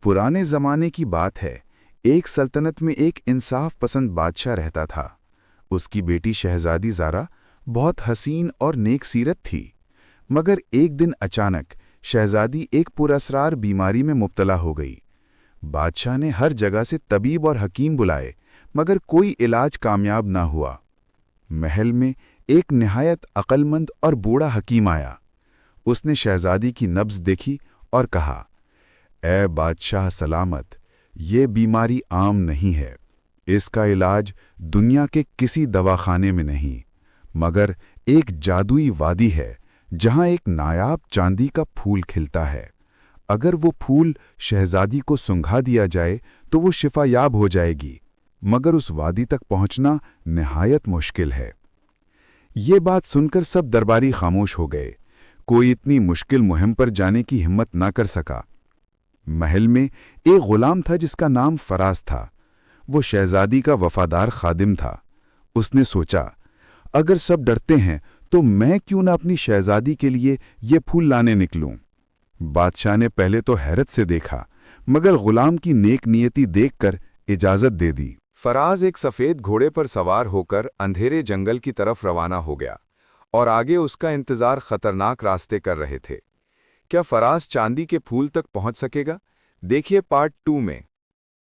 पुराने ज़माने की बात है। एक सल्तनत में एक इंसाफ पसंद बादशाह रहता था। उसकी बेटी शहजादी ज़ारा बहुत हसीन और नेक सीरत थी। मगर एक दिन अचानक शहजादी एक पुरअसरार बीमारी में मुब्तला हो गई। बादशाह ने हर जगह से तबीब और हकीम बुलाए, मगर कोई इलाज कामयाब ना हुआ। महल में एक निहायत अक्लमंद और बूढ़ा हकीम आया। उसने शहजादी की नब्ज़ देखी और कहा, ए बादशाह सलामत, ये बीमारी आम नहीं है। इसका इलाज दुनिया के किसी दवाखाने में नहीं, मगर एक जादुई वादी है जहां एक नायाब चांदी का फूल खिलता है। अगर वो फूल शहजादी को सुंघा दिया जाए तो वो शिफायाब हो जाएगी, मगर उस वादी तक पहुंचना निहायत मुश्किल है। ये बात सुनकर सब दरबारी खामोश हो गए। कोई इतनी मुश्किल मुहिम पर जाने की हिम्मत ना कर सका। महल में एक गुलाम था जिसका नाम फराज था। वो शहजादी का वफादार खादिम था। उसने सोचा, अगर सब डरते हैं तो मैं क्यों ना अपनी शहजादी के लिए ये फूल लाने निकलूं। बादशाह ने पहले तो हैरत से देखा, मगर गुलाम की नेक नियति देखकर इजाजत दे दी। फराज एक सफ़ेद घोड़े पर सवार होकर अंधेरे जंगल की तरफ रवाना हो गया और आगे उसका इंतजार खतरनाक रास्ते कर रहे थे। क्या फराज चांदी के फूल तक पहुंच सकेगा? देखिए पार्ट 2 में।